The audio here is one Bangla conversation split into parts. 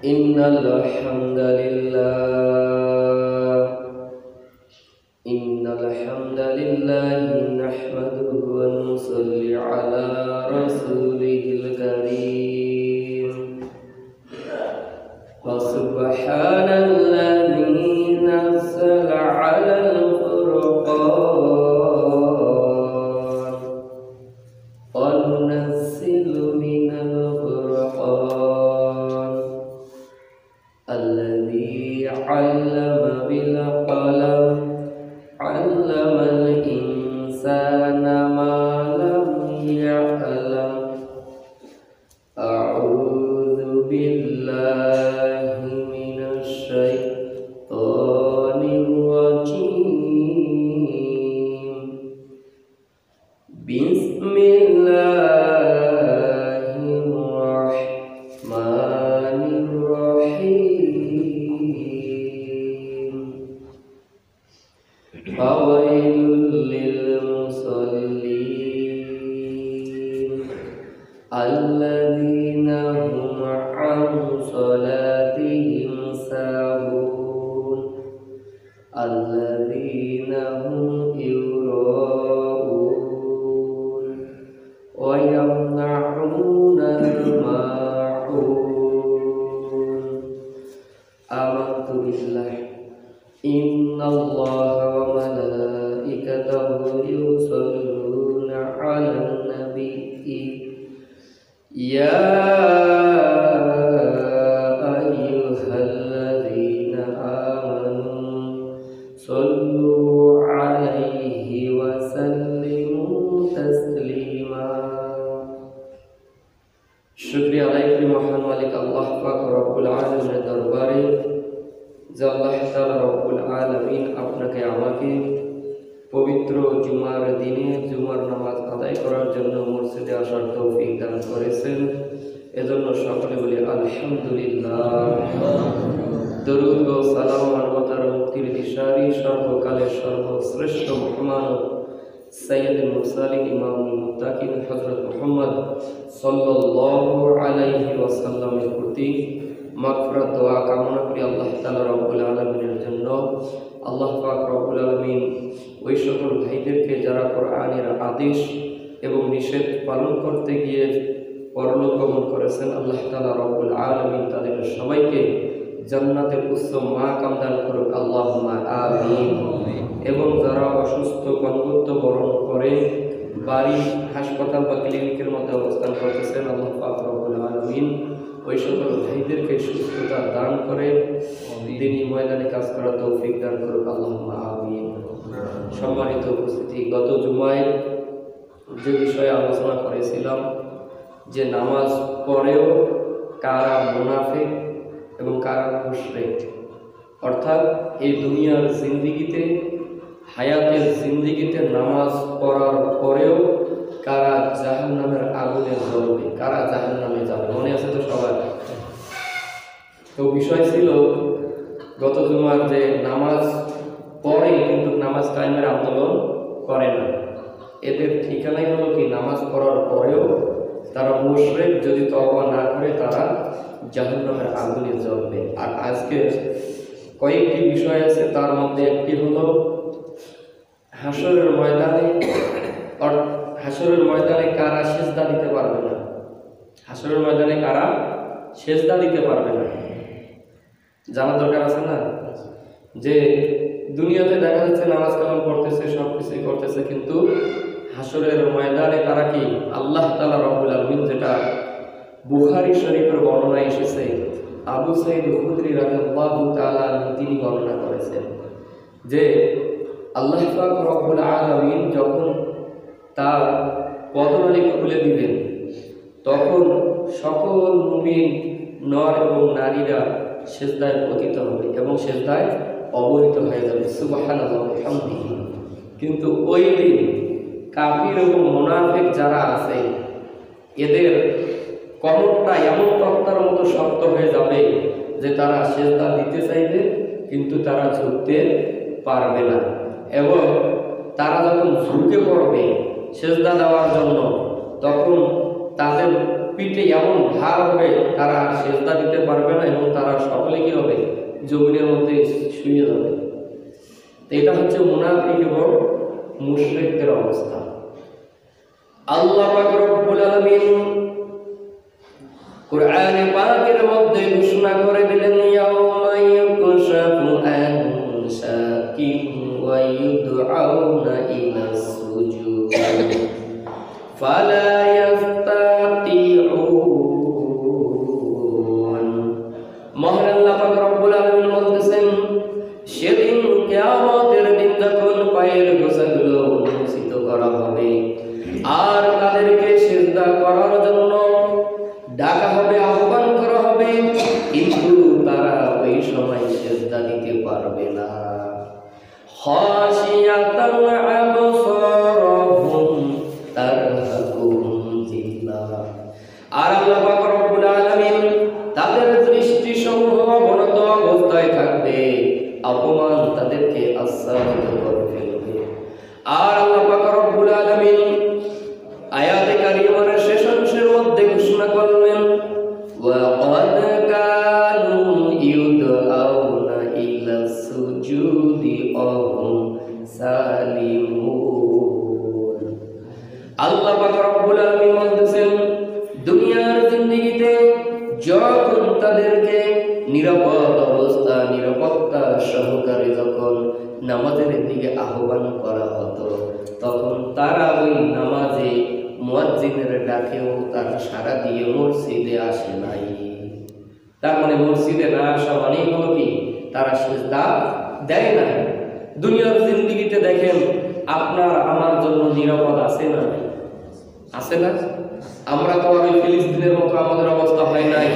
إن الحمد لله نحمده ونصلي على رسوله الكريم وسبحان الذي نزل على الفرقان وننزل من الفرقان الذي علم بالقلم علم الإنسان ما لم يعلم أعوذ بالله من الشيطان الرجيم بسم الله الرحمن الرحيم فويل للمصلين الذين هم عن صلاتهم ساهون الذين هم يراءون ويمنعون الماعون آمنت بالله إن الله وملائكته يصلون على النبي يا أيها الذين آمنوا صلوا عليه وسلموا تسليما शुक्रिया अल्लाह महान मालिक अल्लाह पाक रब्बुल आलमीन दरबारे যে আল্লাহ তাআলা রব্বুল আলামিন আপনাকে আমাকে পবিত্র জুমার দিনে জুমার নামাজ আদায় করার জন্য মসজিদে আসার তৌফিক দান করেছেন, এজন্য সকলে বলি আলহামদুলিল্লাহ। দরুদ ও সালাম মানবতার মুক্তির দিশারি সর্বকালের সর্বশ্রেষ্ঠ মহামানব সাইয়্যিদুল মুরসালিন ইমামুল মুত্তাকিন হযরত মুহাম্মদ সাল্লাল্লাহু আলাইহি ওয়াসাল্লামের প্রতি মাগফিরাত দোয়া কামনা করি আল্লাহ তাআলা রব্বুল আলামিনের জন্য। আল্লাহ পাক রব্বুল আলামিন ওই সকল ভাইদেরকে যারা কোরআনের আদেশ এবং নিষেধ পালন করতে গিয়ে পরলোক গমন করেছেন, আল্লাহ তাআলা রব্বুল আলামিন তাদের সবাইকে জান্নাতের উচ্চ মাকাম দান করুক, আল্লাহুম্মা আমিন। এবং যারা অসুস্থ কঙ্গত্ব বরণ করে বাড়ি হাসপাতাল বা ক্লিনিকের মধ্যে অবস্থান করতেছেন, আল্লাহ পাক রব্বুল আলামিন ওই সকল ভাইদেরকে সুস্থতা দান করে দিনী ময়দানে কাজ করার তৌফিক দান করুক, আল্লাহুম্মা আমিন। সম্মানিত উপস্থিতি, গত জুমায় যে বিষয়ে আলোচনা করেছিলাম যে নামাজ পড়েও কারা মুনাফিক এবং কারা মুশরিক, অর্থাৎ এই দুনিয়ার জিন্দিগিতে হায়াতের জিন্দিগিতে নামাজ পড়ার পরেও কারা জাহান্নামের আগুনে জ্বলবে, কারা জাহান্নামে যাবে। মনে আছে তো সবার? তো বিষয় ছিল গত জুমার যে নামাজ পড়ে কিন্তু নামাজ কায়েমের আন্দোলন করে না, এদের ঠিকানাই হলো কি নামাজ পড়ার পরেও তারা মুশরিক, যদি তওবা না করে তারা জাহান্নামের আগুনে জ্বলবে। আর আজকে কয়েকটি বিষয় আছে, তার মধ্যে একটি হলো হাসরের ময়দানে কারা সেজদা দিতে পারবে না, হাসরের ময়দানে কারা সেজদা দিতে পারবে না জানা দরকার আছে না? যে দুনিয়াতে দেখা যাচ্ছে নামাজ কালাম করতেছে, সব কিছুই করতেছে, কিন্তু হাসরের ময়দানে তারা কি আল্লাহ তাআলা রব্বুল আলামিন, যেটা বুখারী শরীফের বর্ণনা এসেছে, আবু সাঈদ খুদরি রাদিয়াল্লাহু তাআলা তিনি বর্ণনা করেছেন যে আল্লাহ পাক রব্বুল আলামিন যখন তার পদনালী খুলে দিবেন তখন সকল মুমিন নর এবং নারীরা সেজদায় পতিত হবে এবং সেজদায় অবহিত হয়ে যাবে, সুবহানাল্লাহ ওয়া বিহামদিহি। কিন্তু ওই দিন কাফির এবং মুনাফিক যারা আছে এদের কমরটা এমন তক্তার মতো শক্ত হয়ে যাবে যে তারা সেজদা দিতে চাইবে কিন্তু তারা ঝুঁকতে পারবে না, এবং তারা যখন ঝুঁকে পড়বে সেজদা দেওয়ার জন্য তখন তাদের পিঠে এমন ভার হবে তারা সেজদা দিতে পারবে না এবং জমিনের মধ্যে শুয়ে যাবে। এটা হচ্ছে মুনাফিক এবং মুশরিকদের অবস্থা। আল্লাহ পাক রব্বুল আলামিন কুরআনে পাকের মধ্যে ঘোষণা করে দিলেন, ইয়াউমা ইউকশাফু আন শাকিন ওয়া ইউদআউনা ইলা সুজুদ ফালা ইয়াস্তাতিউন। মহান আল্লাহ পাক রব্বুল আলামিন বলতেছেন, সেদিন কিয়ামতের দিন যখন পায়ের গোছাগুলো উন্মোচিত করা হবে আর তাদেরকে সিজদা করার জন্য ডাকা হবে, আহ্বান করা হবে, কিন্তু তারা ওই সময় সিজদা দিতে পারবে না। খাশিয়াতান আবসারুহুম তারহাকুহুম যিল্লাহ। আর আল্লাহ পাক রব্বুল আলামিন তাদের দৃষ্টি সমূহ অবনত অবস্থায় থাকবে, অপমান তাদেরকে আচ্ছাদিত করে ফেলবে। আর আল্লাহ পাক রব্বুল আলামিন আয়াতে কারিমার শেষ অংশের মধ্যে ঘোষণা করলেন, ওয়া ক্বাদ কানু ইউদআউনা ইলা সুজুদি ওয়াহুম সালিমুন। আল্লাহ পাক রব্বুল আলামিন বলতেছেন, দুনিয়ার জিন্দেগিতে যখন তাদেরকে নিরাপদ অবস্থা, নিরাপত্তা সহকারে যখন নামাজের দিকে আহ্বান করা হতো, তখন তারা ওই নামাজে মুয়াজ্জিনের ডাকেও তারা সাড়া দিয়ে মসজিদে আসে নাই। তার মানে মসজিদে না আসা মানে হলো কি, তারা সিজদা দেয় না। দুনিয়ার জিন্দেগিতে দেখেন আপনার আমার জন্য নিরাপদ আছে না? আছে না? আমরা তো আর ফিলিস্তিনের মতো আমাদের অবস্থা হয় নাই,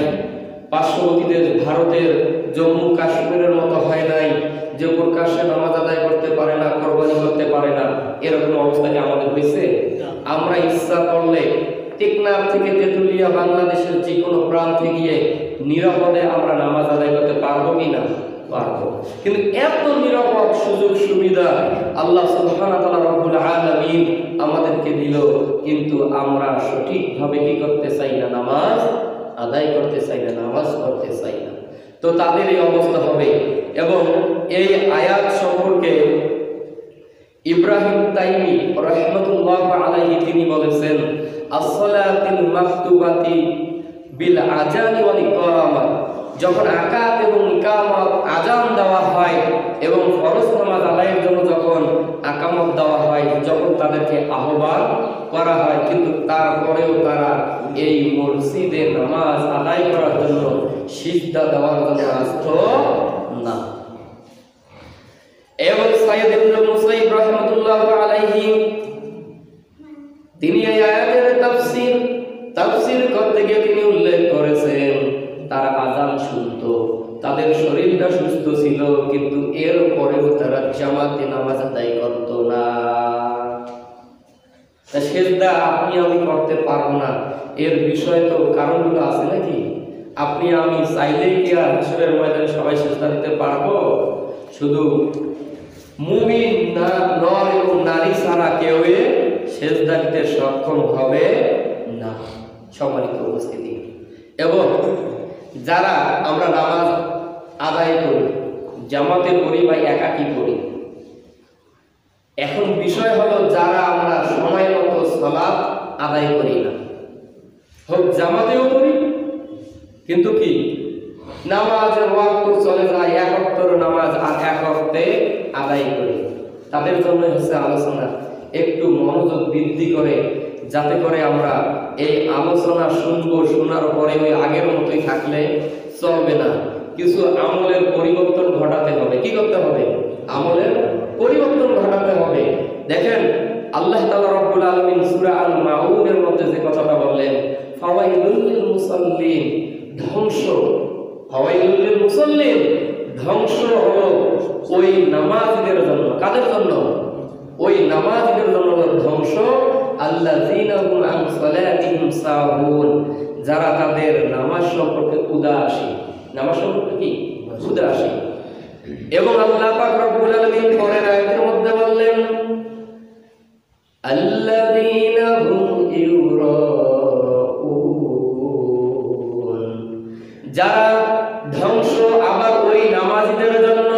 পার্শ্ববর্তী দেশ ভারতের জম্মু কাশ্মীরের মতো হয় নাই যে প্রকাশ্যে নামাজ আদায় করতে পারে না, কোরবানি করতে পারে না। এরকম অবস্থা কি আমাদের হয়েছে? আমরা ইচ্ছা করলে টেকনাফ থেকে তেতুলিয়া বাংলাদেশের যে কোনো প্রান্তে গিয়ে নিরাপদে আমরা নামাজ আদায় করতে পারবো কি না? পারবো। কিন্তু এত নিরাপদ সুযোগ সুবিধা আল্লাহ সুবহানাহু ওয়া তাআলা রব্বুল আলামিন আমাদেরকে দিল, কিন্তু আমরা সঠিকভাবে কি করতে চাই না? নামাজ আদায় করতে চাই না, নামাজ পড়তে চাই না। তো তাদের এই অবস্থা হবে। এবং এই আয়াত সম্পর্কে ইব্রাহিম তাইমি রাহমাতুল্লাহ আলাইহি তিনি বলেছেন, as-salatul মাকতুবাতি বিল আযানি ওয়াল ইকামাত। যখন আকাত এবং ইকামত আযান দেওয়া হয় এবং ফরজ নামাজ আদায়ের জন্য যখন আকামত দেওয়া হয়, যখন তাদেরকে আহ্বান করা হয়, কিন্তু তারপরেও তারা এই মসজিদে নামাজ আদায় করার জন্য সিজদা দেওয়ার জন্য আসত না। এবং সাইয়্যিদ ইবনে মুসাইয়্যিব রাহমাতুল্লাহি আলাইহি তিনি এই আয়াতের তাফসীর করতে গিয়ে তিনি উল্লেখ করেছেন, তারা আযান শুনতো, তাদের শরীরটা সুস্থ ছিল, কিন্তু এর পরেও তারা জামাতে নামাজ আদায় করত না। তা সিজদা আপনি আমি করতে পারবো না, এর বিষয় তো কারণগুলো আছে নাকি? আপনি আমি চাইলেই কি আর হাসরের ময়দানে সবাই সিজদা দিতে পারবো? শুধু মুমিন না নর এবং নারী ছাড়া কেউ সিজদা দিতে সক্ষম হবে না। সম্মানিত উপস্থিতি, এবং যারা আমরা নামাজ আদায় করি, জামাতে করি বা একাকী করি, এখন বিষয় হলো যারা আমরা সময় মতো সালাত আদায় করি না, হোক জামাতেও করি, কিন্তু কি নামাজের ওয়াক্ত চলে যায়, এক ওয়াক্তের নামাজ আর এক ওয়াক্তে আদায় করি, তাদের জন্য হচ্ছে আলোচনা। একটু মনোযোগ বৃদ্ধি করে, যাতে করে আমরা এই আলোচনা শুনবো, শোনার পরে ওই আগের মতোই থাকলে চলবে না। কিছু আমলের পরিবর্তন ঘটাতে হবে। কি করতে হবে? আমলের পরিবর্তন ঘটাতে হবে। দেখেন আল্লাহ তাআলা রব্বুল আলামিন সূরা আল মাউনের মধ্যে যে কথাটা বললেন, ফাওয়াইলুল লিল মুসাল্লিন, ধ্বংস, ফাওয়াইলুল লিল মুসাল্লিন, ধ্বংস হলো ওই নামাজীদের জন্য। কাদের জন্য? ওই নামাজীদের জন্য ধ্বংস। আল্লাযীনা হুম আন সালাতিহিম সাহুন, যারা তাদের নামাজ সম্পর্কে উদাসীন। নামাজ সম্পর্কে কি? উদাসীন। এবং আল্লাহ পাক রব্বুল আলামিন পরের আয়াতের মধ্যে বললেন, আল্লাযীনা হুম ইউরাউন, যারা ধ্বংস আবার ওই নামাজীদের জন্য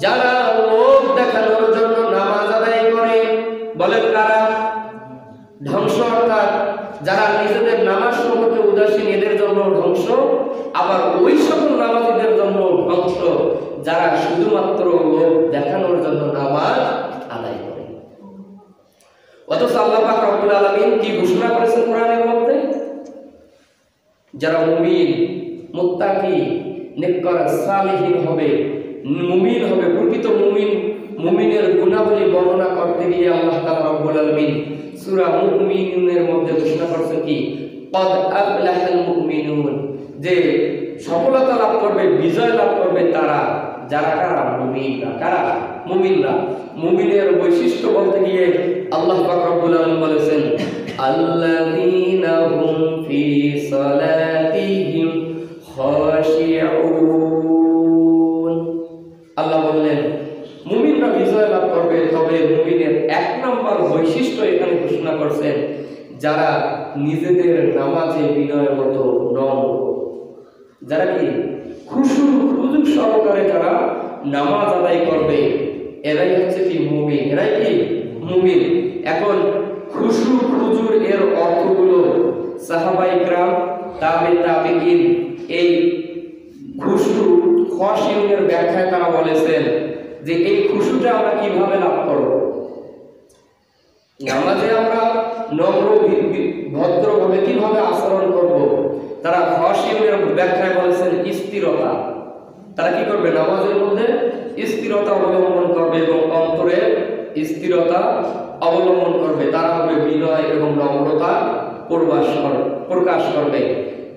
যারা লোক দেখানোর জন্য নামাজ আদায় করে। বলেন কারা? ধ্বংস অর্থাৎ যারা নিজেদের নামাজ সম্পর্কে উদাসীন, এদের জন্য ধ্বংস। আবার ওই সকল নামাজীদের জন্য ধ্বংস যারা শুধুমাত্র লোক দেখানোর জন্য নামাজ আদায় করে। অথচ আল্লাহ পাক রব্বুল আলামিন কি ঘোষণা করেছেন কোরআনের মধ্যে? যারা মুমিন, মুত্তাকি, নেককার, সালিহিন হবে, মুমিন হবে, প্রকৃত মুমিন, মুমিনের গুণাবলী বর্ণনা করতে গিয়ে আল্লাহ তাআলা রব্বুল আলামিন সূরা মুমিনুনের মধ্যে ঘোষণা করেছেন কি? ক্বাদ আফলাহাল মুমিনুন, যে সফলতা লাভ করবে, বিজয় লাভ করবে তারা যারা কারা? মুমিনরা। কারা? মুমিনরা। মুমিনের বৈশিষ্ট্য বলতে গিয়ে আল্লাহ পাক রব্বুল আলামিন বলেছেন আল্লাযীনা হুম ফি সালাতিহিম খাশিউন। আল্লাহ বললেন মুমিনরা বিজয় লাভ করবে, তবে মুমিনের এক নম্বর বৈশিষ্ট্য এখানে ঘোষণা করছেন যারা নিজেদের নামাজে বিনয়ের মতো নম্র, যারা কি খুশু খুজু সহকারে যারা নামাজ আদায় করবে, এরাই হচ্ছে কি মুমিন। এরাই কি মুমিন। এখন খুশু খুজুর এর অর্থগুলো সাহাবায়ে কেরাম, তাবিঈন এই খুশু খাশিউনের ব্যাখ্যায় তারা বলেছেন যে এই খুশুটা আমরা কিভাবে লাভ করব। নামাজে আমরা নম্র ভদ্রভাবে কিভাবে আচরণ করব, তারা খাশিউনের ব্যাখ্যায় বলেছেন স্থিরতা। তারা কি করবে? নামাজের মধ্যে স্থিরতা অবলম্বন করবে এবং অন্তরে স্থিরতা অবলম্বন করবে। তারা হবে বিনয় এবং নম্রতা প্রকাশ করবে।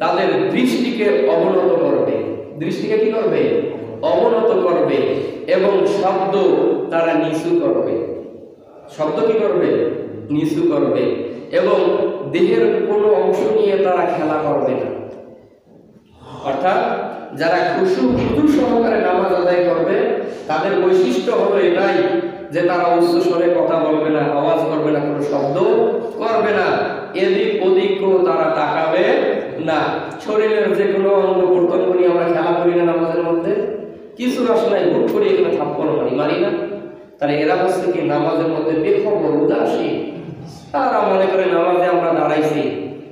তাদের দৃষ্টিকে অবনত করবে। দৃষ্টিকে কি করবে? অবনত করবে। এবং শব্দ তারা নিচু করবে। শব্দ কি করবে? নিচু করবে। এবং দেহের কোনো অংশ নিয়ে তারা খেলা করবে না। অর্থাৎ যারা খুশু খুজু সহকারে নামাজ আদায় করবে তাদের বৈশিষ্ট্য হলো এটাই যে তারা উচ্চ স্বরে কথা বলবে না, আওয়াজ করবে না, কোনো শব্দ করবে না, এদিক ওদিকও তারা তাকাবে না। শরীরের যে কোনো অঙ্গ প্রত্যঙ্গ নিয়ে আমরা খেলা করি না নামাজের মধ্যে, কিছু রাসনায় হুট করে এখানে থাপ্পড় মারি না। তাহলে এরা হচ্ছে কি নামাজের মধ্যে বেখবর, উদাসীন। তারা মনে করে নামাজে আমরা দাঁড়াইছি।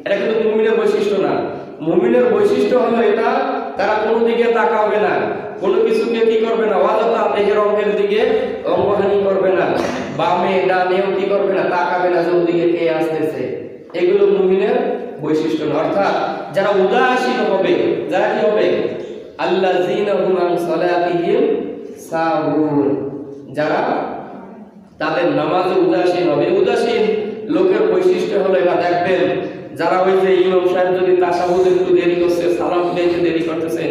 এটা কিন্তু মুমিনের বৈশিষ্ট্য না। মুমিনের বৈশিষ্ট্য হলো এটা, তারা কোনো দিকে তাকাবে না, কোনো কিছুকে কি করবে না, অযথা দেহের অঙ্গের দিকে অঙ্গহানি করবে না, বামে ডানেও কি করবে না, তাকাবে না যে ওদিকে কে আসতেছে। এগুলো মুমিনের বৈশিষ্ট্য না। অর্থাৎ যারা উদাসীন হবে, যারা কি হবে? আল্লাযীনা হুম আন সালাতিহিম সাহুন, যারা তাদের নামাজে উদাসীন হবে। উদাসীন লোকের বৈশিষ্ট্য হলো এরা দেখবেন যারা ওই যে ইমাম সাহেব যদি তাশাহুদ একটু দেরি করছে, সালাম দিতে দেরি করতেছে,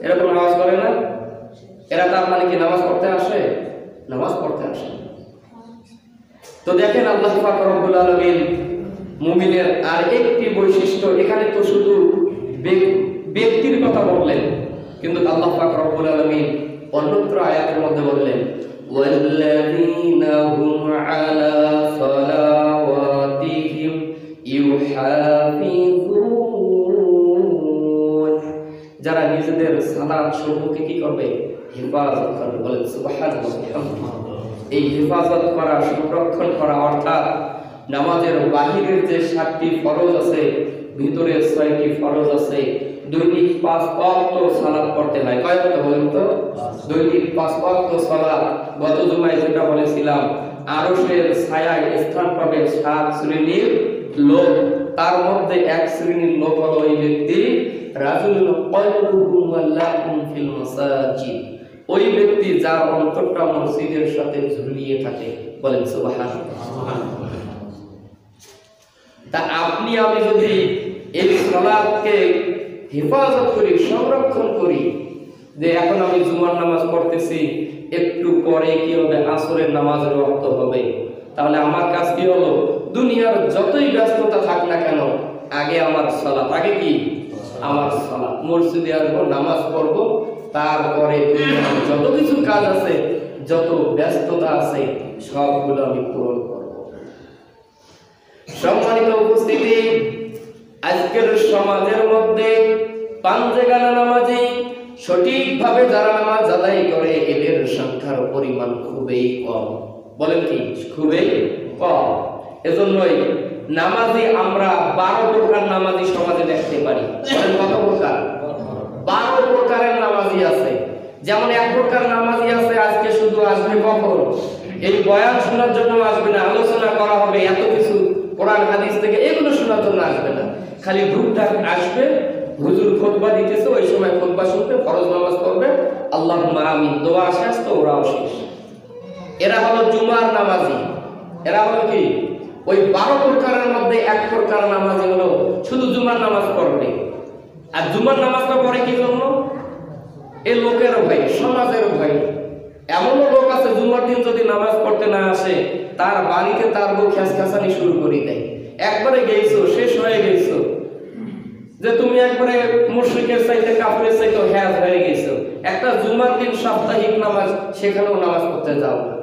এরকম নামাজ করে না। এরা তার মানে কি নামাজ পড়তে আসে? নামাজ পড়তে আসে। তো দেখেন আল্লাহ পাক রব্বুল আলামিন মুমিনের আর একটি বৈশিষ্ট্য, এখানে তো শুধু ব্যক্তির কথা বললেন, কিন্তু আল্লাহ পাক রব্বুল আলামিন অন্যত্র আয়াতের মধ্যে বললেন ওয়াল্লাযীনা হুম আলা সালাওয়াতিহিম ইউহাফিজুন, যারা নিজেদের সালাত সমূহকে কি করবে? হেফাজত করবে। বলেন সুবহানাল্লাহ। এই হেফাজত করা, সংরক্ষণ করা অর্থাৎ নামাজের বাহিরের যে 7টি ফরজ আছে, ভিতরে 6টি ফরজ আছে। দৈনিক 5 ওয়াক্ত সালাত পড়তে হয়। কয় ওয়াক্ত বলেন তো? দৈনিক 5 ওয়াক্ত সালাত। গত জুমায় যেটা বলেছিলাম, আরশের ছায়ায় স্থান পাবে 7 শ্রেণীর লোক। তার মধ্যে এক শ্রেণীর লোক হলো ওই ব্যক্তি রাজুলুন কলবুহু মুআল্লাকুন ফিল মাসাজিদ, ওই ব্যক্তি যার অন্তরটা মসজিদের সাথে ঝুলিয়ে থাকে। বলেন সুবহানাল্লাহ। তা আপনি আমি যদি এই সালাতকে হেফাজত করি, সংরক্ষণ করি, যে এখন আমি জুমার নামাজ পড়তেছি, একটু পরে কি হবে? আসরের নামাজের ওয়াক্ত হবে, তাহলে আমার কাজ কি হলো? দুনিয়ার যতই ব্যস্ততা থাক না কেন, আগে আমার সালাত। আগে কি? আমার সালাত। মসজিদে আসবো, নামাজ পড়বো, তারপরে দুনিয়ার যত কিছু কাজ আছে, যত ব্যস্ততা আছে, সবগুলো আমি পূরণ করব। সম্মানিত উপস্থিতি, আজকের সমাজের মধ্যে পাঞ্জেগানা নামাজি সঠিকভাবে যারা নামাজ আদায় করে এদের সংখ্যার পরিমাণ খুবই কম। বলেন কি? খুবই কম। এজন্যই নামাজি আমরা 12 প্রকার নামাজি সমাজে দেখতে পারি। বলেন কত প্রকার? 12 প্রকারের নামাজি আছে। যেমন এক প্রকার নামাজি আছে আজকে শুধু আসবে কখন? এই বয়ান শোনার জন্য আসবে না, আলোচনা করা হবে এত কিছু কোরআন হাদিস থেকে, এগুলো শোনার জন্য আসবে না, খালি ঢুকঢাক আসবে, হুজুর খুতবা দিতেছে ওই সময় খুতবা শুনবে, ফরজ নামাজ পড়বে, আল্লাহুম্মা আমিন, দোয়া শেষ তো ওরাও শেষ। এরা হলো জুমার নামাজি। এরা হলো কি? ওই 12 প্রকারের মধ্যে এক প্রকার নামাজি হলো শুধু জুমার নামাজ পড়বে। আর জুমার নামাজটা পড়ে কি জন্য? এই লোকের ভয়, সমাজের ভয়। এমনও লোক আছে জুমার দিন যদি নামাজ পড়তে না আসে তার বাড়িতে তার বউ খেসখাসানি শুরু করে দেয়। একবারে গেছো, শেষ হয়ে গেছো, যে তুমি একবারে মুশরিকের চাইতে কাফেরের চাইতে হ্যাজ হয়ে গেছো। একটা জুমার দিন সাপ্তাহিক নামাজ, সেখানেও নামাজ পড়তে যাও না।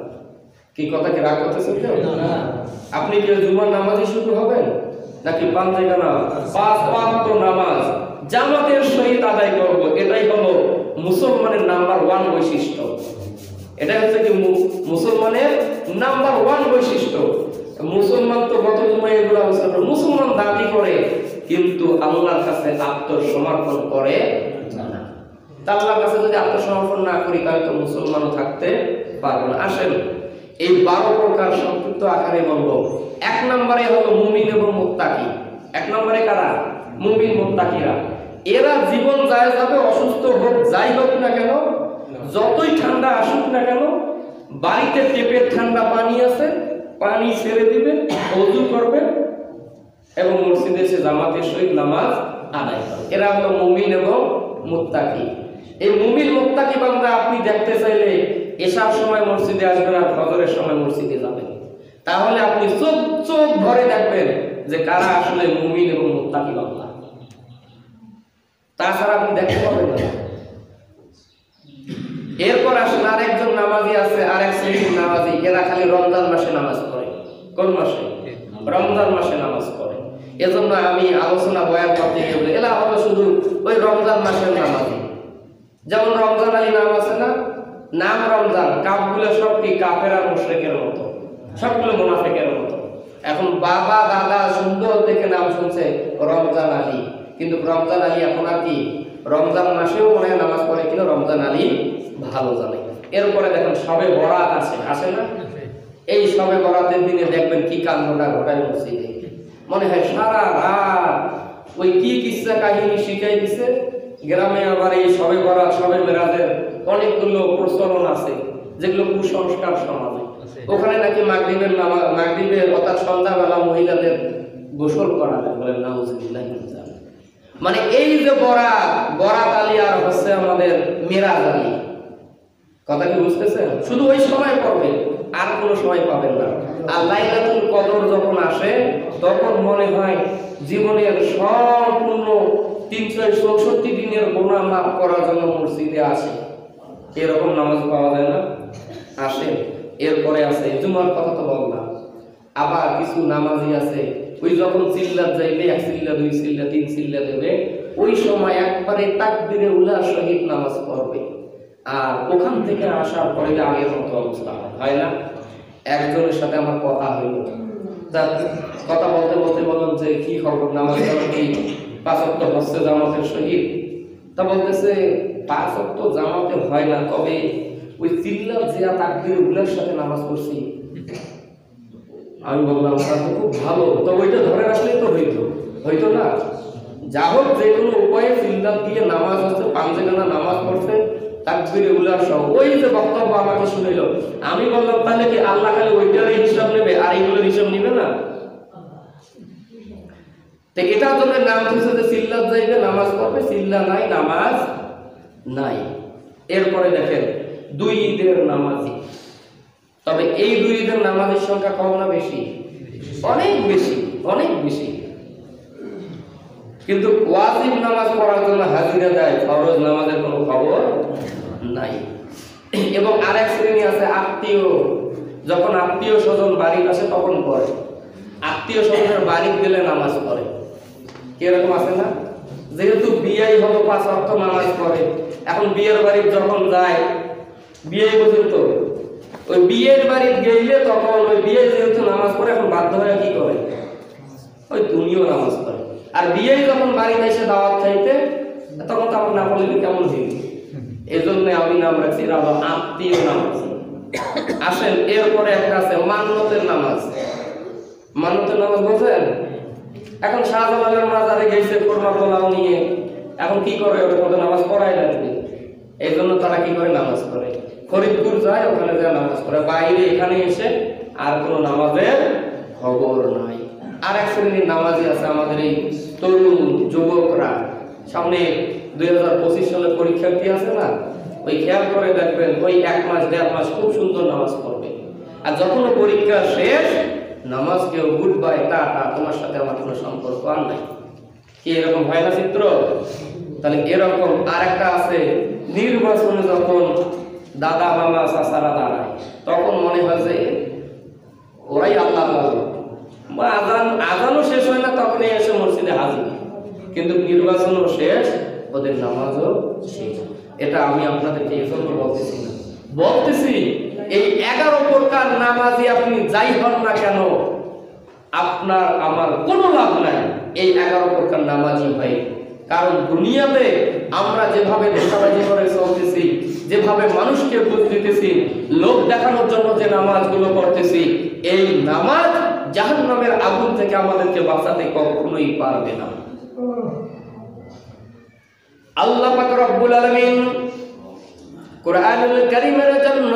কি কথা কি রাগ করতেছেন কেউ? আপনি কি জুমার নামাজই শুরু হবেন নাকি পাঞ্জেগানা 5 ওয়াক্ত নামাজ জামাতের সহিত আদায় করব? এটাই হলো মুসলমানের নাম্বার 1 বৈশিষ্ট্য। এটা হচ্ছে কি মুসলমানের নাম্বার 1 বৈশিষ্ট্য। মুসলমান তো গত জুমায় এগুলো আলোচনা করে, মুসলমান দাবি করে কিন্তু আল্লাহর কাছে আত্মসমর্পণ করে না। আল্লাহর কাছে যদি আত্মসমর্পণ না করি তাহলে তো মুসলমানও থাকতে পারবো না। আসেন এই 12 প্রকার সংক্ষিপ্ত আকারে বলবো। 1 নম্বরে হলো মুমিন এবং মুত্তাকি। 1 নম্বরে কারা? মুমিন মুত্তাকিরা। এরা জীবন যায় যাবে, অসুস্থ হোক যাই হোক না কেন, যতই ঠান্ডা আসুক না কেন, বাড়িতে টেপের ঠান্ডা পানি আছে, পানি ছেড়ে দিবেন, ওযু করবেন এবং মসজিদে এসে জামাতের সহিত নামাজ আদায় করবেন। এরা হলো মুমিন এবং মুত্তাকি। এই মুমিন মুত্তাকি বান্দা আপনি দেখতে চাইলে এশার সময় মসজিদে আসবেন আর ফজরের সময় মসজিদে যাবেন, তাহলে আপনি চোখ ভরে দেখবেন যে কারা আসলে মুমিন এবং মুত্তাকি বান্দা। তাছাড়া আপনি দেখতে পাবেন না। এরপর আসলে আরেকজন নামাজি আছে, আরেক শ্রেণীর নামাজি। এরা খালি রমজান মাসে নামাজ পড়ে। কোন মাসে? রমজান মাসে নামাজ পড়ে। এজন্য আমি আলোচনা বয়ান করতে গেলে এরা হলো শুধু ওই রমজান মাসের নামাজি। যেমন রমজান আলী নাম আছে না, নাম রমজান, কাপগুলো সব কি কাফের আর মুশরিকের মতো, সবগুলো মুনাফিকের মতো। এখন বাবা দাদা সুন্দর দেখে নাম শুনছে রমজান আলী, কিন্তু রমজান আলী এখন আর কি রমজান মাসেও মনে হয় নামাজ পড়ে কিনা রমজান আলী ভালো জানে। এরপরে দেখেন সবে বরাত আসে না? এই সবে বরাতের দিনে দেখবেন কি কাণ্ডটা ঘটায় মসজিদে। মনে হয় সারা রাত ওই কি কিসসা কাহিনী শিখাই দিছে। গ্রামে আবার এই সবে বরাত, সবে মেরাজের অনেকগুলো প্রচলন আছে যেগুলো কুসংস্কার সমাজে। ওখানে নাকি মাগরিবের অর্থাৎ সন্ধ্যাবেলা মহিলাদের গোসল করা হয়, বলেন নাউজুবিল্লাহ। মানে এই যে বরাত আলী আর হচ্ছে আমাদের মেরাজ আলী, কথা কি বুঝতেছেন? শুধু ওই সময় পড়বে, আর কোনো সময় পাবেন না। আর লাইলাতুল কদর যখন আসে তখন মনে হয় জীবনের সম্পূর্ণ 364 দিনের গুনাহ মাফ করার জন্য মসজিদে আসে। এরকম নামাজ পাওয়া যায় না? আসে। এরপরে আছে জুমার কথা তো বললাম। আবার কিছু নামাজি আছে ওই যখন সিল্লাত যাইবে, 1 সিল্লা 2 সিল্লা 3 সিল্লা দেবে, ওই সময় একবারে তাকবীরে উলা সহিত নামাজ পড়বে। আর ওখান থেকে আসার পরে আগের মতো অবস্থা হয় না। একজনের সাথে আমার কথা হইল, তার কথা বলতে বলতে বললাম যে কি খবর, নামাজ পড়া কি 5 ওয়াক্ত হচ্ছে জামাতের সহিত? তা বলতেছে 5 ওয়াক্ত জামাতে হয় না, তবে ওই সিল্লা জিয়া তাকবীরে উলার সাথে নামাজ পড়ছি। আমি বললাম তাহলে খুব ভালো, তো ওইটা ধরে রাখলেই তো হইতো না। যা হোক যে কোনো উপায়ে সিল্লাত দিয়ে নামাজ হচ্ছে, পাঞ্জেগানা নামাজ পড়ছে তাকবীরে উলার সহ। ওই যে বক্তব্য আমাকে শুনাইল, আমি বললাম তাহলে কি আল্লাহ খালি ওইটারই হিসাব নেবে আর এইগুলোর হিসাব নেবে না? তো এটার জন্য নাম দিয়েছে যে সিল্লাত যাইবে নামাজ পড়বে, সিল্লা নাই নামাজ নাই। এরপরে দেখেন 2 ঈদের নামাজি। তবে এই 2 ঈদের নামাজের সংখ্যা কম না বেশি? অনেক বেশি, অনেক বেশি। কিন্তু ওয়াজিব নামাজ পড়ার জন্য হাজিরা দেয়, ফরজ নামাজের কোনো খবর নাই। এবং আরেক শ্রেণী আছে আত্মীয়, যখন আত্মীয় স্বজন বাড়ির আসে তখন পড়ে, আত্মীয় স্বজনের বাড়ি গেলে নামাজ পড়ে। কিরকম আছে না? যেহেতু বিয়েই হলো 5 ওয়াক্ত নামাজ পড়ে, এখন বিয়ের বাড়ি যখন যায়, বিয়ে বুঝুন তো, ওই বিয়ের বাড়ি গেলে তখন ওই বিয়ে যেহেতু নামাজ পড়ে, এখন বাধ্য হয়ে কি করে, ওই দুনিয়াও নামাজ পড়ে। আর বিয়ে যখন বাড়িতে এসে দাওয়াত খাইতে, তখন তো আমার না পড়লে কেমন হইবে। এই জন্য আমি নাম রাখছি আত্মীয় নামাজ। আসেন, এরপরে একটা আছে মান্নতের নামাজ। মান্নতের নামাজ বুঝেন? এখন শাহজালালের মাজারে গেছে কোরমা পোলাও নিয়ে, এখন কি করে, ওদের মধ্যে নামাজ পড়াই লাগবে। এই জন্য তারা কি করে, নামাজ পড়ে, ফরিদপুর যায়, ওখানে যায় নামাজ পড়ে। বাইরে এখানে এসে আর কোনো নামাজের খবর নাই। আর এক শ্রেণীর নামাজি আছে আমাদের এই তরুণ যুবকরা, সামনে 2025 সালের পরীক্ষার্থী আছে না, ওই খেয়াল করে দেখবেন ওই 1 মাস 1.5 মাস খুব সুন্দর নামাজ পড়বে, আর যখন পরীক্ষা শেষ নামাজ কেউ গুড বাই টাটা, তোমার সাথে আমার কোনো সম্পর্ক আর নাই। কি এরকম হয় না চিত্র? তাহলে এরকম আর একটা আছে, নির্বাচনে যখন দাদা মামা চাচারা দাঁড়ায়, তখন মনে হয় যে ওরাই আল্লাহ ভালো, বা আজানও শেষ হয় না তখনই এসে মসজিদে হাজির, কিন্তু নির্বাচনও শেষ, ওদের নামাজও শেষ। এটা আমি আপনাদেরকে এই জন্য বলতেছি না, বলতেছি এই 11 প্রকার নামাজি আপনি যাই হন না কেন, আপনার আমার কোনো লাভ নাই এই 11 প্রকার নামাজি হয়। কারণ দুনিয়াতে আমরা যেভাবে দেখাবাজি করে চলতেছি, যেভাবে মানুষকে বুঝ দিতেছি, লোক দেখানোর জন্য যে নামাজগুলো পড়তেছি, এই নামাজ জাহান্নামের আগুন থেকে আমাদেরকে বাঁচাতে কখনোই পারবে না। আল্লাহ পাক রব্বুল আলামিন কুরআনুল কারীমের জন্য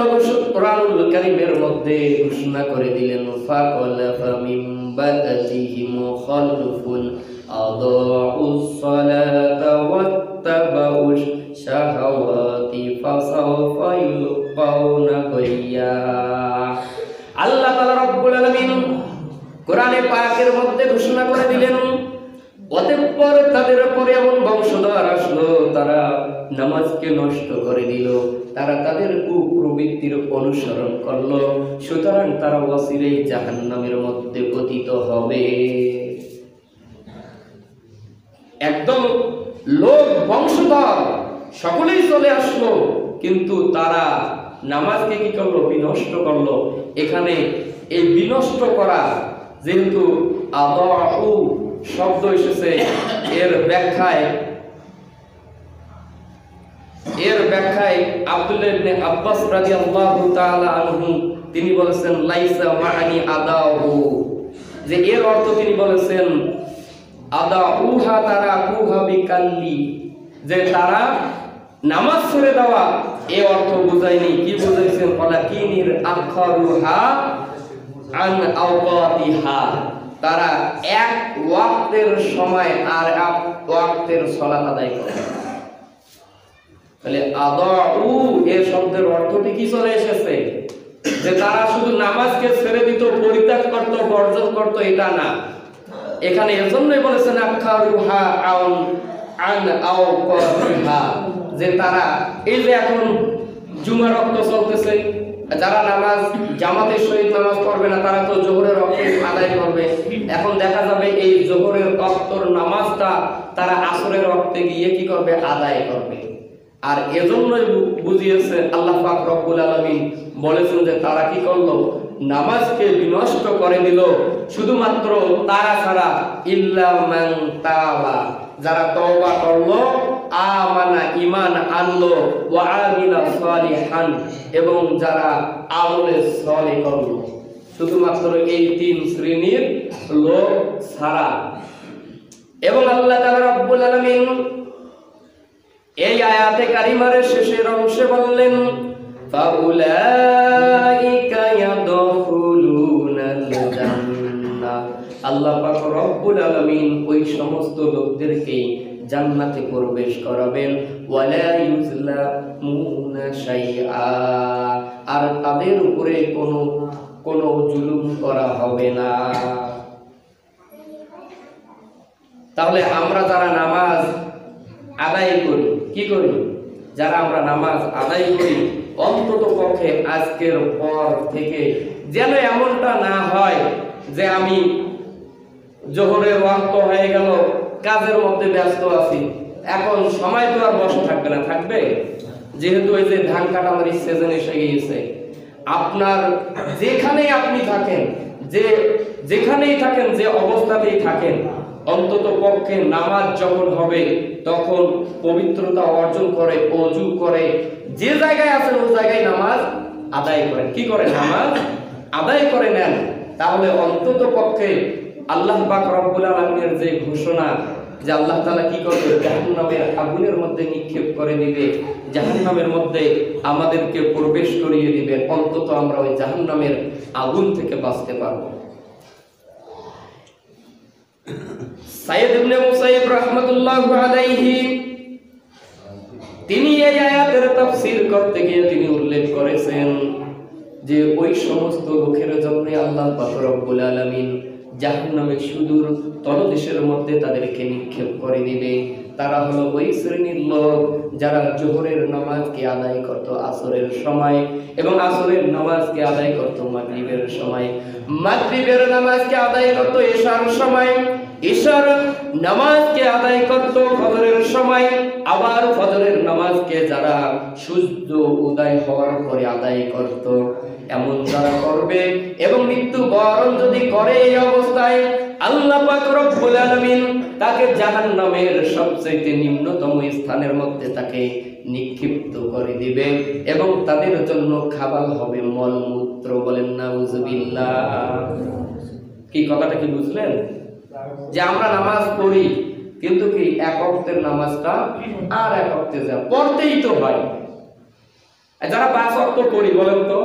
কুরআনুল কারীমের মধ্যে ঘোষণা করে দিলেন, ফাকালাফা মিন বা'দিহিম খালফুন আদাউস সালাতা ওয়াত্তাবাউশ শাহাওয়াতি ফাসাওফা ইলকাউনা গাইয়া। আল্লাহ তাআলা রব্বুল আলামিন কোরআনে পাকের মধ্যে ঘোষণা করে দিলেন, অতঃপর তাদের উপরে এমন বংশধর আসলো, তারা নামাজকে নষ্ট করে দিল, তারা তাদের কুপ্রবৃত্তির অনুসরণ করলো, সুতরাং তারা অচিরেই জাহান্নামের মধ্যে পতিত হবে। একদম লোক বংশধর সকলেই চলে আসলো, কিন্তু তারা নামাজকে কি করলো, বিনষ্ট করলো। এখানে এই বিনষ্ট করা, যেহেতু আদাউ শব্দ এসেছে, এর ব্যাখ্যায় আব্দুল্লাহ ইবনে আব্বাস রাদিয়াল্লাহু তাআলা আনহু তিনি বলেছেন, লাইসা মাআনি আদাউ, যে এর অর্থ তিনি বলেছেন আদাউহা তারাকুহা বিকাল্লি, যে তারা নামাজ ছেড়ে দেওয়া, এই অর্থ বুঝায়নি। কি বুঝাইছেন? ওয়ালাকিনির আখারুহা আন আওকাতিহা, তারা 1 ওয়াক্তের সময় আর 1 ওয়াক্তের সালাত আদায় করে। তাহলে আদাউ এর শব্দের অর্থটি কি চলে এসেছে, যে তারা শুধু নামাজকে ছেড়ে দিত, পরিত্যাগ করত, বর্জন করত, এটা না। এখানে এজন্যই বলেছেন আখারুহা আন আওকাতিহা, যে তারা এই যে এখন জুমার ওয়াক্ত চলতেছে, যারা নামাজ জামাতের সহিত নামাজ পড়বে না, তারা তো জোহরের ওয়াক্তে আদায় করবে। এখন দেখা যাবে এই জোহরের ওয়াক্তর নামাজটা তারা আসরের ওয়াক্তে গিয়ে কি করবে, আদায় করবে। আর এজন্যই বুঝিয়েছে আল্লাহ পাক রব্বুল আলামিন বলেছেন যে তারা কি করলো, নামাজকে বিনষ্ট করে দিল। শুধুমাত্র তারা ছাড়া, ইল্লা মান তাবা, যারা তওবা করলো, আমানা ঈমান আনলো, ওয়া আমিলা সালিহান, এবং যারা আমলে সালেহ করলো, শুধুমাত্র এই 3 শ্রেণীর লোক ছাড়া। এবং আল্লাহ তাআলা রব্বুল আলামিন এই আয়াতে কারিমার শেষের অংশে বললেন, ফাউলাইকা ইয়াদখুলুনাল জান্নাহ, আল্লাহ পাক রব্বুল আলামিন ওই সমস্ত লোকদেরকে জান্নাতে প্রবেশ করাবেন, ওয়ালা ইউজলামুনা শাইআ, আর তাদের উপরে কোনো জুলুম করা হবে না। তাহলে আমরা যারা নামাজ আদায় করি, কি করি, যারা আমরা নামাজ আদায় করি, অন্তত পক্ষে আজকের পর থেকে যেন এমনটা না হয় যে আমি জোহরের ওয়াক্ত হয়ে গেল, কাজের মধ্যে ব্যস্ত আছি, এখন সময় তো আর বসে থাকবে না, থাকবে? যেহেতু এই যে ধান কাটামারি সিজন এসে গিয়েছে, আপনার যেখানেই আপনি থাকেন, যেখানেই থাকেন, যে অবস্থাতেই থাকেন, অন্তত পক্ষে নামাজ যখন হবে তখন পবিত্রতা অর্জন করে, ওযু করে, যে জায়গায় আছেন ওই জায়গায় নামাজ আদায় করেন। কি করেন? নামাজ আদায় করে নেন। তাহলে অন্তত পক্ষে আল্লাহ পাক রব্বুল আলামিনের যে ঘোষণা যে আল্লাহ তাআলা কি করবে, জাহান্নামের আগুনের মধ্যে নিক্ষেপ করে দিবে, জাহান্নামের মধ্যে আমাদেরকে প্রবেশ করিয়ে দিবে, অন্তত আমরা ওই জাহান্নামের আগুন থেকে বাঁচতে পারবো। সাইয়্যিদ ইবনে মুসাইয়্যিব রাহমাতুল্লাহু আলাইহি তিনি এই আয়াতের তাফসীর করতে গিয়ে তিনি উল্লেখ করেছেন যে ওই সমস্ত লোকের জন্য আল্লাহ পাক রব্বুল আলামিন জাহান্নামের সুদূর তলদেশের মধ্যে তাদেরকে নিক্ষেপ করে দিবে। তারা হলো ওই শ্রেণীর লোক যারা জোহরের নামাজকে আদায় করত আসরের সময়, এবং আসরের নামাজকে আদায় করত মাগরিবের সময়, মাগরিবের নামাজকে আদায় করত ইশার সময়, ইশার নামাজকে আদায় করত ফজরের সময়, আবার ফজরের নামাজকে যারা সূর্য উদয় হওয়ার পরে আদায় করত, এমন যারা করবে এবং মৃত্যুবরণ যদি করে এই অবস্থায়, আল্লাহ পাক রব্বুল আলামিন তাকে জাহান্নামের সবচেয়ে নিম্নতম স্থানের মধ্যে তাকে নিক্ষিপ্ত করে দিবে এবং তাদের জন্য খাবার হবে মলমূত্র। বলেন নাউজুবিল্লাহ। কি কথাটা কি বুঝলেন? যে আমরা নামাজ পড়ি কিন্তু কি এক ওয়াক্তের নামাজটা আর এক ওয়াক্তে যা পড়তেই তো হয়। যারা 5 ওয়াক্ত পড়ি বলেন তো,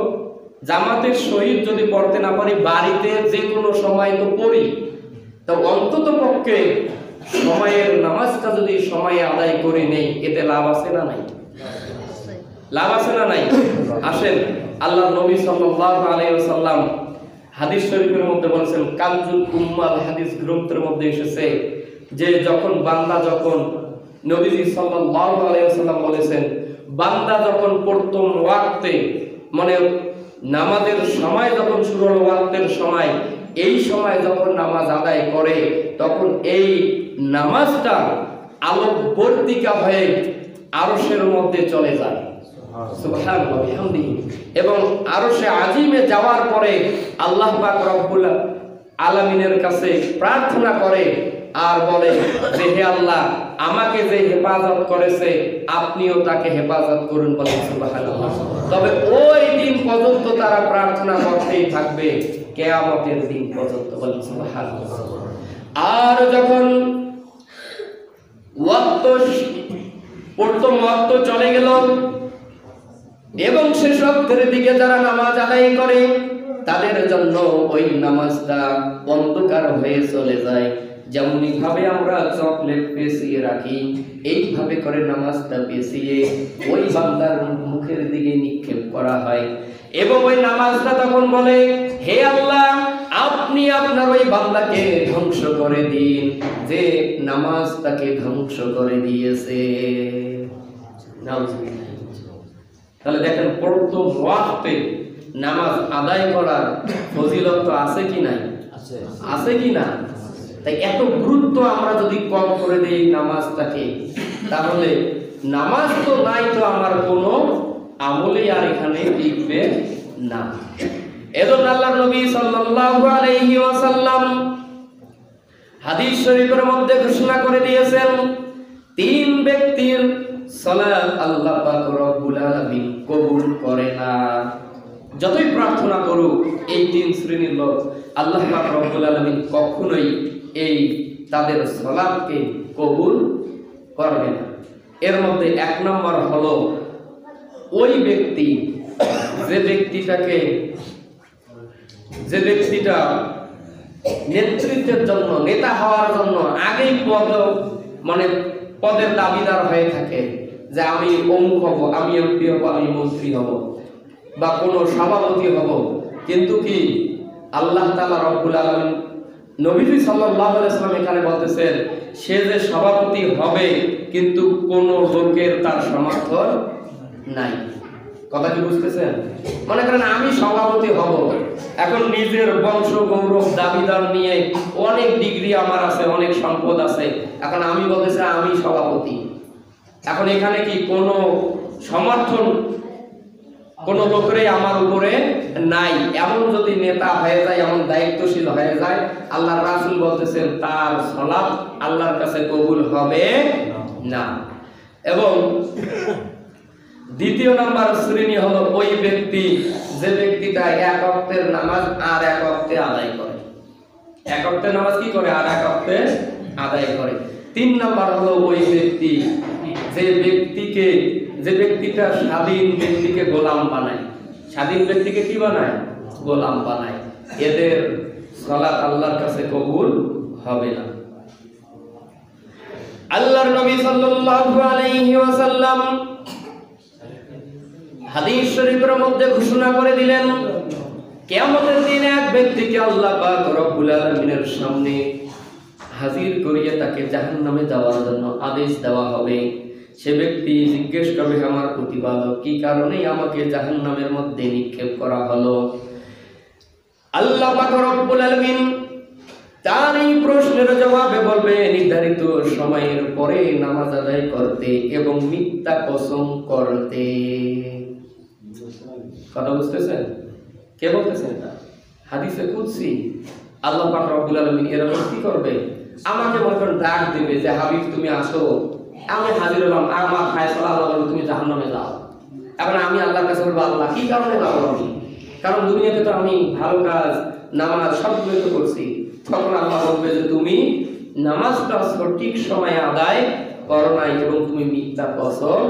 জামাতের সহিত যদি পড়তে না পারি, বাড়িতে যে কোনো সময় তো পড়ি, তো অন্তত পক্ষে সময়ের নামাজটা যদি সময়ে আদায় করে নেই, এতে লাভ আছে না নাই? লাভ আছে না নাই? আসেন, আল্লাহর নবী সাল্লাল্লাহু আলাইহি ওয়াসাল্লাম হাদিস শরীফের মধ্যে বলেছেন, কানজুল উম্মাল হাদিস গ্রন্থের মধ্যে এসেছে যে যখন নবীজি সাল্লাল্লাহু আলাইহি ওয়াসাল্লাম বলেছেন, বান্দা যখন প্রথম ওয়াক্তে, মানে নামাজের সময় যখন শুরু হলো, ওয়াক্তের সময়, এই সময় যখন নামাজ আদায় করে, তখন এই নামাজটা আলোকবর্তিকা হয়ে আরশের মধ্যে চলে যায়। সুবহানাল্লাহ বিহামদিহি। এবং আরশে আজিমে যাওয়ার পরে আল্লাহ পাক রব্বুল আলামিনের কাছে প্রার্থনা করে আর বলে যে হে আল্লাহ, আমাকে যে হেফাজত করেছে আপনিও তাকে হেফাজত করুন। বলেন সুবহানাল্লাহ। তবে ওই দিন পর্যন্ত তারা প্রার্থনা করতেই থাকবে, কিয়ামতের দিন পর্যন্ত। বলেন সুবহানাল্লাহ। আর যখন প্রথম ওয়াক্ত চলে গেল এবং শেষ ওয়াক্তের দিকে যারা নামাজ আদায় করে, তাদের জন্য ওই নামাজটা অন্ধকার হয়ে চলে যায়। যেমনি ভাবে আমরা চকলেট পেঁচিয়ে রাখি, এইভাবে করে নামাজটা পেঁচিয়ে ওই বান্দার মুখের দিকে নিক্ষেপ করা হয় এবং ওই নামাজটা তখন বলে, হে আল্লাহ, আপনি আপনার ওই বান্দাকে ধ্বংস করে দিন যে নামাজ তাকে ধ্বংস করে দিয়েছে। তাহলে দেখেন, প্রথম ওয়াক্তে নামাজ আদায় করার ফজিলত তো আছে কি নাই? আছে কি না? তাই এত গুরুত্ব আমরা যদি কম করে দেই নামাজটাকে, তাহলে নামাজ তো নাই, তো আমার কোনো আমলই আর এখানে টিকবে না। এজন্য আল্লাহর নবী সাল্লাল্লাহু আলাইহি ওয়াসাল্লাম হাদিস শরীফের মধ্যে ঘোষণা করে দিয়েছেন, 3 ব্যক্তির সালাত আল্লাহ পাক রব্বুল আলামিন কবুল করে না। যতই প্রার্থনা করুক এই 3 শ্রেণীর লোক, আল্লাহ পাক রব্বুল আলামিন কখনোই এই তাদের সালাতকে কবুল করবে না। এর মধ্যে 1 নম্বর হলো ওই ব্যক্তি যে ব্যক্তিটা নেতৃত্বের জন্য, নেতা হওয়ার জন্য আগেই পদের দাবিদার হয়ে থাকে যে আমি অমুক হব, আমি এমপি হব, আমি মন্ত্রী হব বা কোনো সভাপতি হব, কিন্তু কি আল্লাহ তাআলা রব্বুল আলামিন নবীজি সাল্লাল্লাহু আলাইহি ওয়াসাল্লাম এখানে বলতেছেন, সে যে সভাপতি হবে কিন্তু কোন লোকের তার সমর্থন নাই। কথা কি বুঝতেছেন? মনে করেন আমি সভাপতি হব, এখন নিজের বংশ গৌরব দাবিদার নিয়ে অনেক ডিগ্রি আমার আছে, অনেক সম্পদ আছে, এখন আমি বলতেছি আমি সভাপতি। এখন এখানে কি কোনো সমর্থন কোন লোকেরই আমার উপরে নাই, এমন যদি নেতা হয়ে যায়, এমন দায়িত্বশীল হয়ে যায়, আল্লাহর রাসূল বলতেছেন তার সালাত আল্লাহর কাছে কবুল হবে না। এবং দ্বিতীয় নাম্বার শ্রেণী হলো ওই ব্যক্তি যে ব্যক্তিটা এক ওয়াক্তের নামাজ আর এক ওয়াক্তে আদায় করে। এক ওয়াক্তের নামাজ কি করে? আর এক ওয়াক্তে আদায় করে। তিন নাম্বার হলো ওই ব্যক্তি যে ব্যক্তিটা স্বাধীন ব্যক্তিকে গোলাম বানায়। স্বাধীন ব্যক্তিকে কি বানায়? গোলাম বানায়। এদের সালাত আল্লাহর কাছে কবুল হবে না। আল্লাহর নবী সাল্লাল্লাহু আলাইহি ওয়াসাল্লাম হাদিস শরীফের মধ্যে ঘোষণা করে দিলেন, কিয়ামতের দিনে এক ব্যক্তিকে আল্লাহ পাক রব্বুল আলামিনের সামনে হাজির করিয়ে তাকে জাহান্নামে যাওয়ার জন্য আদেশ দেওয়া হবে। সে ব্যক্তি জিজ্ঞেস করবে, আমার প্রতিপালক কি কারণে আমাকে জাহান্নামের মধ্যে নিক্ষেপ করা হলো? আল্লাহ পাক রব্বুল আলামিন তার এই প্রশ্নের জবাবে বলবে, নির্ধারিত সময়ের পরে নামাজ আদায় করতে এবং মিথ্যা কসম করতে। কথা বুঝতেছেন? কে বলতেছেন এটা? হাদিসে কুদসি। আল্লাহ পাক রব্বুল আলামিন এরকম কি করবে? আমাকে বলবেন, ডাক দিবে যে হাবিব তুমি আসো, আমি হাজির হলাম, আমার ফায়সালা আল্লাহ বলবে তুমি জাহান্নামে যাও। এখন আমি আল্লাহর কাছে বলবো, আল্লাহ কি কারণে যাবো আমি? কারণ দুনিয়াতে তো আমি ভালো কাজ নামাজ সবগুলো তো করছি। তখন আল্লাহ বলবে যে তুমি নামাজটা সঠিক সময়ে আদায় করো নাই এবং তুমি মিথ্যা কসম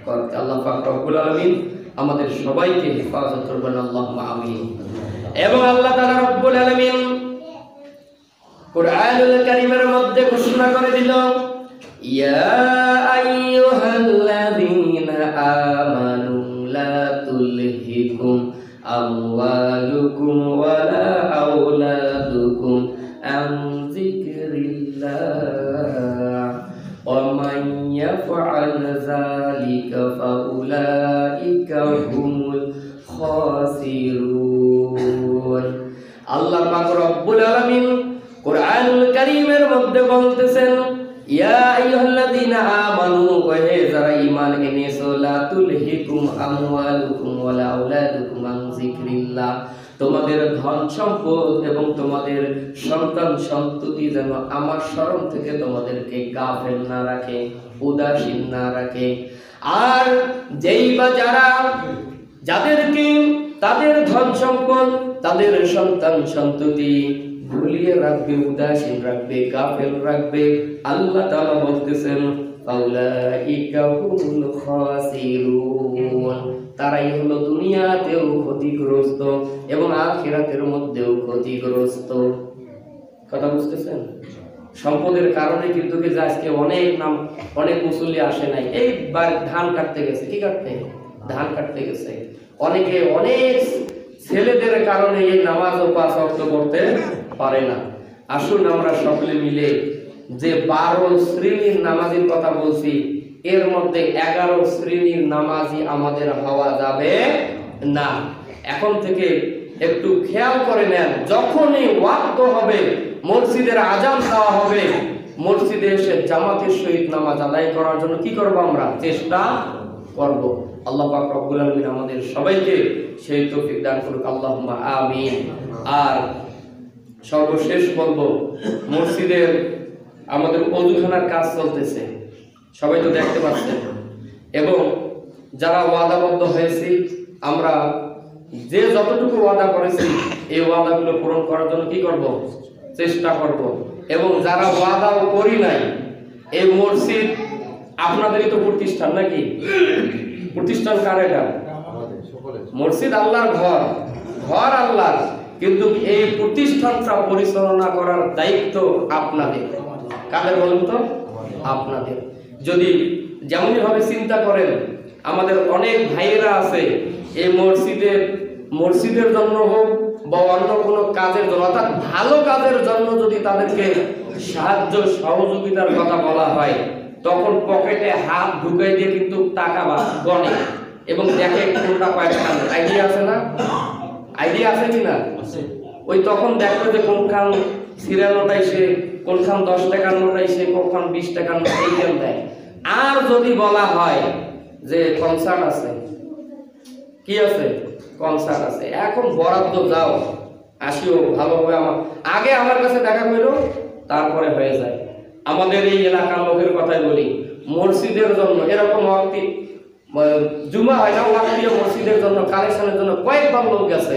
করতে। আল্লাহ পাক রব্বুল আলামিন আমাদের সবাইকে হেফাজত করবেন, আল্লাহুম্মা আমিন। এবং আল্লাহ তাআলা রব্বুল আলামিন কুরআনুল কারীমের মধ্যে ঘোষণা করে দিল, ইয়া আইয়ুহাল্লাযীনা আমানু লা তুলহিকুম আমওয়ালুকুম ওয়ালা আওলাদুকুম আন যিকরিল্লাহ ওয়া মান ইয়াফআল যালিকা ফাউলাইকা হুমুল খাসিরুন। আল্লাহ পাক রব্বুল আলামিন কুরআনুল কারীমের মধ্যে বলতেছেন, ইয়া আইয়ুহাল্লাযীনা আমানু, ওহে যারা ঈমান এনেছো, লা তুলহিকুম আমওয়ালুকুম ওয়ালা আওলাদুকুম আন যিকরিল্লাহ, তোমাদের ধন সম্পদ এবং তোমাদের সন্তান সন্ততি যেন আমার স্মরণ থেকে তোমাদেরকে গাফেল না রাখে, উদাসীন না রাখে। আর যেই বা যাদেরকে তাদের ধন সম্পদ, তাদের সন্তান সন্ততি ভুলিয়ে রাখবে, উদাসীন রাখবে, গাফেল রাখবে, আল্লাহ তাআলা বলতেছেন ফাউলাইকা হুমুল খাসিরুন, তারাই হলো দুনিয়াতেও ক্ষতিগ্রস্ত এবং আখিরাতের মধ্যেও ক্ষতিগ্রস্ত। কথা বুঝতেছেন? সম্পদের কারণে কিন্তু আজকে অনেক মুসল্লি আসে নাই। এইবার ধান কাটতে গেছে, কি কাটতে? ধান কাটতে গেছে। অনেকে অনেক ছেলেদের কারণে এই নামাজ ও পাঁচ ওয়াক্ত করতে পারে না। আসুন আমরা সকলে মিলে যে 12 শ্রেণীর নামাজের কথা বলছি, এর মধ্যে 11 শ্রেণীর নামাজি আমাদের হওয়া যাবে না। এখন থেকে একটু খেয়াল করে নেন, যখনই ওয়াক্ত হবে, মসজিদের আজান দেওয়া হবে, মসজিদে এসে জামাতের সহিত নামাজ আদায় করার জন্য কি করব? আমরা চেষ্টা করব। আল্লাহ পাক রব্বুল আলামিন আমাদের সবাইকে সেই তৌফিক দান করুক, আল্লাহুম্মা আমিন। আর সর্বশেষ বলবো, মসজিদের আমাদের ওযুখানার কাজ চলতেছে, সবাই তো দেখতে পাচ্ছেন। এবং যারা ওয়াদাবদ্ধ হয়েছি, আমরা যে যতটুকু ওয়াদা করেছি এই ওয়াদাগুলো পূরণ করার জন্য কি করব? চেষ্টা করব। এবং যারা ওয়াদাও করি নাই, এই মসজিদ আপনাদেরই তো প্রতিষ্ঠান, নাকি? প্রতিষ্ঠান কার এটা? মসজিদ আল্লাহর ঘর, ঘর আল্লাহর, কিন্তু এই প্রতিষ্ঠানটা পরিচালনা করার দায়িত্ব আপনাদের। কাদের বলুন তো? আপনাদের। যদি যেমনই ভাবে চিন্তা করেন, আমাদের অনেক ভাইয়েরা আছে এই মসজিদের জন্য হোক বা অন্য কোনো কাজের জন্য, অর্থাৎ ভালো কাজের জন্য যদি তাদেরকে সাহায্য সহযোগিতার কথা বলা হয়, তখন পকেটে হাত ঢুকাই দিয়ে কিন্তু টাকা গণে। এবং দেখে কোনটা কয় টাকা। আইডিয়া আছে না? আইডিয়া আছে কি না? ওই তখন দেখবে যে কোনখান সিরিয়াল নোট আইসে, কোনখান 10 টাকার নোট আইসে, কোনখান 20 টাকার নোট এইখান দেয়। আর যদি বলা হয় যে কনসার্ট আছে, কি আছে? কনসার্ট আছে, এখন বরাদ্দ যাও, আসিও ভালোভাবে, আগে আমার কাছে দেখা করো, তারপরে হয়ে যায়। আমাদের এই এলাকার লোকের কথাই বলি, মসজিদের জন্য এরকম ওয়াক্তি জুমা হয় না, ওয়াক্তি মসজিদের জন্য কালেকশনের জন্য কয়েকবার লোক গেছে,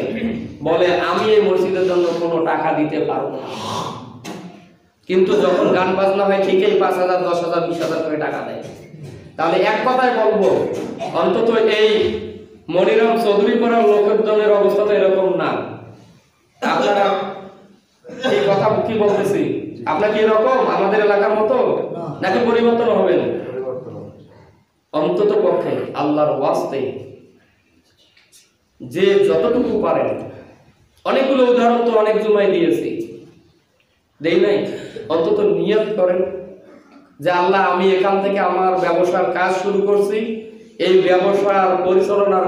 বলে আমি এই মসজিদের জন্য কোনো টাকা দিতে পারবো না। কিন্তু যখন গান বাজনা হয় ঠিকই 5,000, 10,000, 20,000 করে টাকা দেয়। তাহলে এক কথায় বলবো, অন্তত এই মনিরাম চৌধুরী পাড়ার লোকজনের অবস্থা তো এরকম না। আপনারা এই কথা কি বলতেছি, আপনার কি এরকম আমাদের এলাকার মতো নাকি পরিবর্তন হবেন? অন্তত পক্ষে আল্লাহর ওয়াস্তে যে যতটুকু পারেন, অনেকগুলো উদাহরণ তো অনেক জুমায় দিয়েছি, দেই নাই, অন্তত নিয়ত করেন যে আল্লাহ আমি এখান থেকে আমার ব্যবসার কাজ শুরু করছি, এই ব্যবসার পরিচালনার